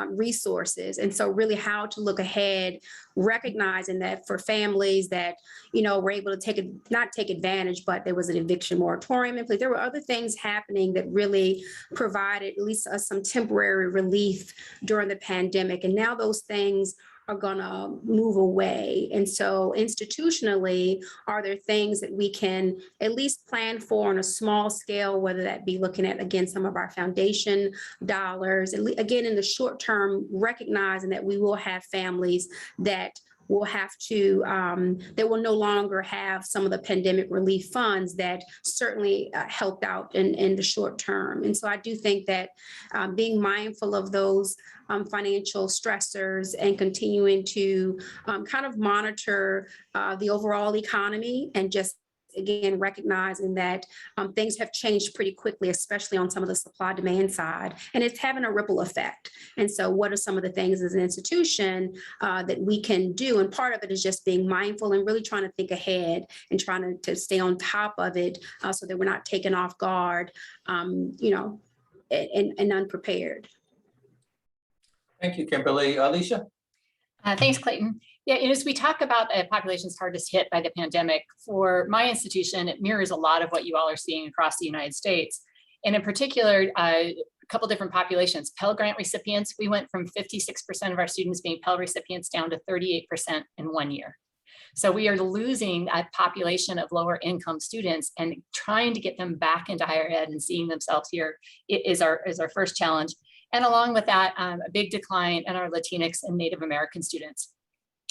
resources. And so really how to look ahead, recognizing that for families that, were able to not take advantage, but there was an eviction moratorium in place. There were other things happening that really provided at least some temporary relief during the pandemic. And now those things are going to move away. And so institutionally, are there things that we can at least plan for on a small scale, whether that be looking at, again, some of our foundation dollars, and again, in the short term, recognizing that we will have families that will have to, that will no longer have some of the pandemic relief funds that certainly helped out in the short term. And so I do think that being mindful of those financial stressors and continuing to kind of monitor the overall economy, and just again, recognizing that things have changed pretty quickly, especially on some of the supply demand side, and it's having a ripple effect. And so what are some of the things as an institution that we can do? And part of it is just being mindful and really trying to think ahead and trying to stay on top of it so that we're not taken off guard, and unprepared. Thank you, Kimberly. Alicia? Thanks, Clayton. Yeah, as we talk about populations hardest hit by the pandemic, for my institution, it mirrors a lot of what you all are seeing across the United States. And in particular, a couple different populations. Pell Grant recipients, we went from 56% of our students being Pell recipients down to 38% in 1 year. So we are losing a population of lower income students, and trying to get them back into higher ed and seeing themselves here is our first challenge. And along with that, a big decline in our Latinx and Native American students.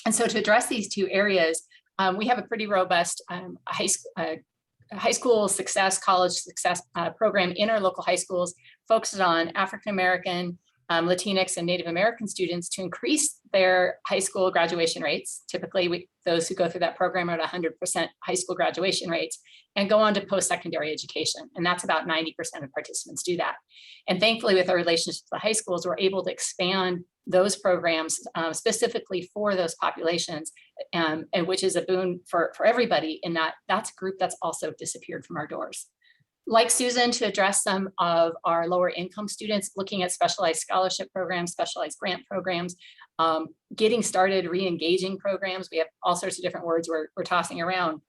And so to address these two areas, we have a pretty robust high school success, college success program in our local high schools, focused on African American, Latinx and Native American students to increase their high school graduation rates. Typically, those who go through that program are at 100% high school graduation rates and go on to post-secondary education. And that's about 90% of participants do that. And thankfully, with our relationships with the high schools, we're able to expand those programs specifically for those populations, and which is a boon for everybody in that that's a group that's also disappeared from our doors. Like Susan, to address some of our lower income students, looking at specialized scholarship programs, specialized grant programs, getting started, re-engaging programs. We have all sorts of different words we're tossing around,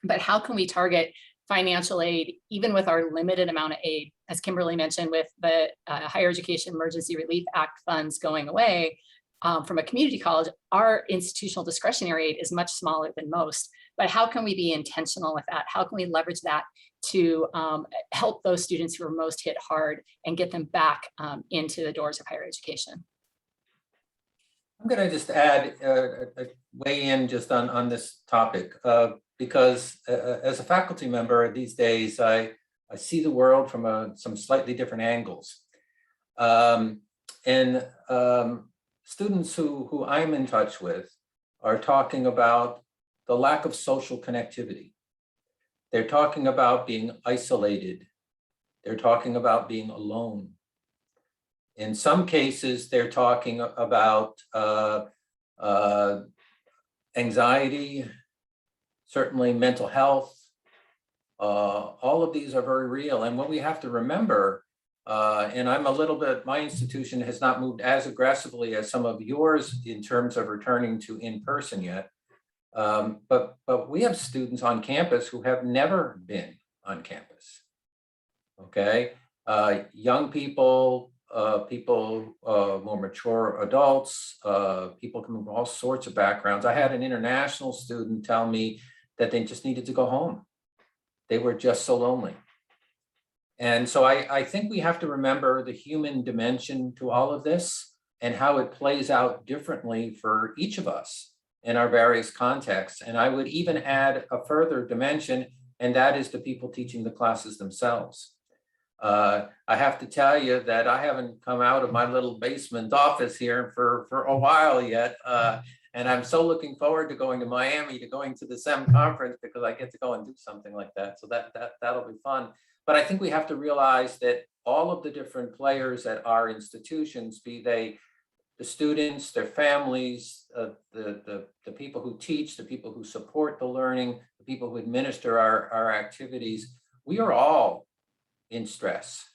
but how can we target financial aid, even with our limited amount of aid? As Kimberly mentioned, with the Higher Education Emergency Relief Act funds going away from a community college, our institutional discretionary aid is much smaller than most. But how can we be intentional with that? How can we leverage that to help those students who are most hit hard and get them back into the doors of higher education? I'm going to just add, weigh in just on this topic, because as a faculty member these days, I see the world from some slightly different angles. Students who I'm in touch with are talking about the lack of social connectivity. They're talking about being isolated. They're talking about being alone. In some cases, they're talking about anxiety, certainly mental health. All of these are very real. And what we have to remember, and I'm a little bit, my institution has not moved as aggressively as some of yours in terms of returning to in-person yet. But we have students on campus who have never been on campus. Okay, young people, people more mature adults, people coming from all sorts of backgrounds. I had an international student tell me that they just needed to go home. They were just so lonely. And so I think we have to remember the human dimension to all of this and how it plays out differently for each of us in our various contexts. And I would even add a further dimension, and that is the people teaching the classes themselves. I have to tell you that I haven't come out of my little basement office here for a while yet. And I'm so looking forward to going to Miami, to going to the SEM conference, because I get to go and do something like that. So that'll be fun. But I think we have to realize that all of the different players at our institutions, be they the students, their families, the people who teach, the people who support the learning, the people who administer our activities, we are all in stress.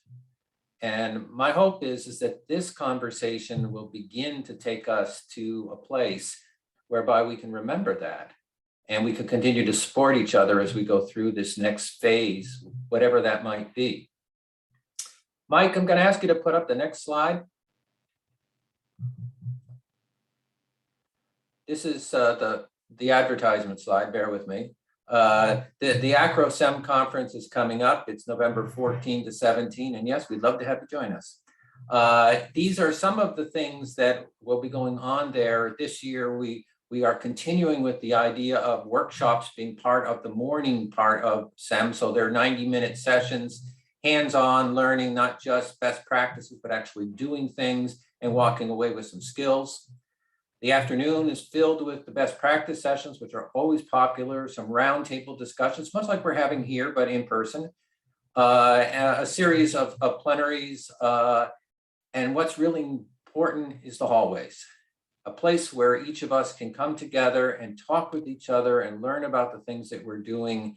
And my hope is that this conversation will begin to take us to a place whereby we can remember that, and we can continue to support each other as we go through this next phase, whatever that might be. Mike, I'm going to ask you to put up the next slide. This is the advertisement slide, bear with me. The Acrosem Conference is coming up. It's November 14 to 17. And yes, we'd love to have you join us. These are some of the things that will be going on there. This year, we are continuing with the idea of workshops being part of the morning part of SEM. So they're 90-minute sessions, hands-on learning, not just best practices, but actually doing things and walking away with some skills. The afternoon is filled with the best practice sessions, which are always popular, some roundtable discussions, much like we're having here, but in person, a series of plenaries. And what's really important is the hallways, a place where each of us can come together and talk with each other and learn about the things that we're doing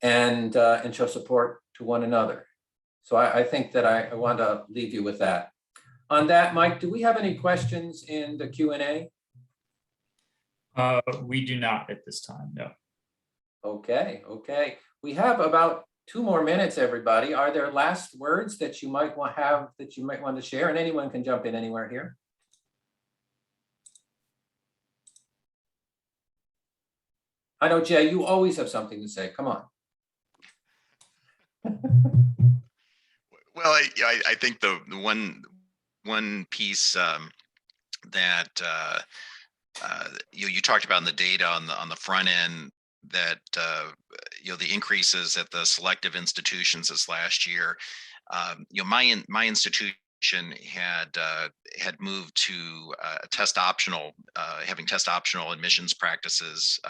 and show support to one another. So I think that I want to leave you with that. On that, Mike, do we have any questions in the Q&A? We do not at this time, no. Okay. We have about 2 more minutes, everybody. Are there last words that you might want to share? And anyone can jump in anywhere here. I know, Jay, you always have something to say. Come on. Well, I think the one piece that you talked about in the data on the front end, that the increases at the selective institutions this last year. My institution had moved to having test optional admissions practices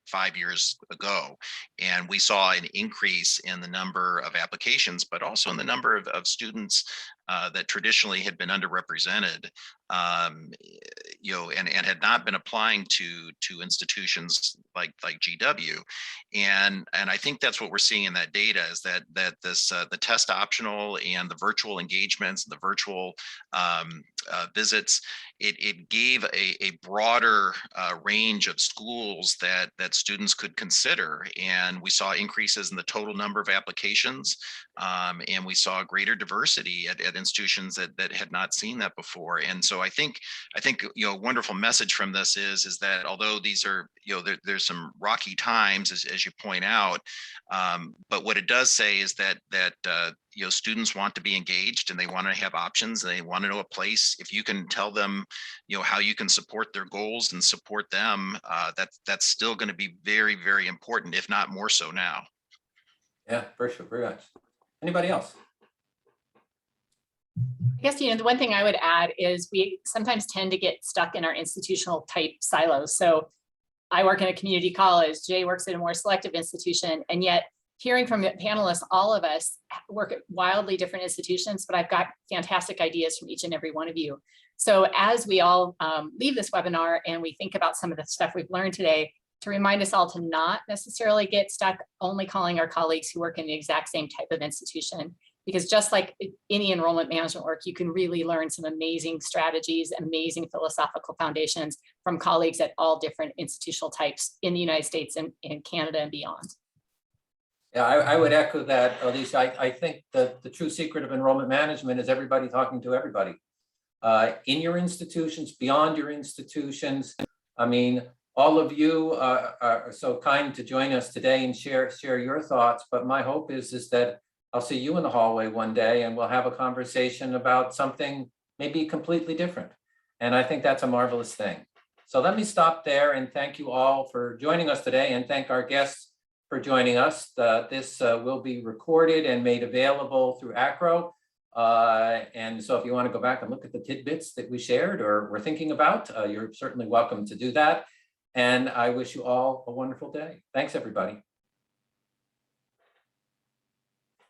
5 years ago. And we saw an increase in the number of applications, but also in the number of students that traditionally had been underrepresented, and had not been applying to institutions like GW. And I think that's what we're seeing in that data is that this the test optional and the virtual engagements, the virtual visits, it gave a broader range of schools that students could consider. And we saw increases in the total number of applications, and we saw greater diversity at institutions that had not seen that before. And so I think a wonderful message from this is that although these are there's some rocky times as you point out, but what it does say is that students want to be engaged and they want to have options and they want to know a place. If you can tell them how you can support their goals and support them, that's still going to be very, very important, if not more so now. Yeah, for sure, very much. Anybody else? I guess, the one thing I would add is we sometimes tend to get stuck in our institutional type silos. So I work in a community college, Jay works at a more selective institution, and yet hearing from panelists, all of us work at wildly different institutions, but I've got fantastic ideas from each and every one of you. So as we all leave this webinar and we think about some of the stuff we've learned today, to remind us all to not necessarily get stuck only calling our colleagues who work in the exact same type of institution, because just like any enrollment management work, you can really learn some amazing strategies, amazing philosophical foundations from colleagues at all different institutional types in the United States and in Canada and beyond. Yeah, I would echo that, Alicia. I think that the true secret of enrollment management is everybody talking to everybody. In your institutions, beyond your institutions. I mean, all of you are so kind to join us today and share your thoughts, but my hope is that I'll see you in the hallway one day and we'll have a conversation about something maybe completely different. And I think that's a marvelous thing. So let me stop there and thank you all for joining us today and thank our guests for joining us. This will be recorded and made available through Acro. And so if you want to go back and look at the tidbits that we shared or we're thinking about, you're certainly welcome to do that. And I wish you all a wonderful day. Thanks, everybody.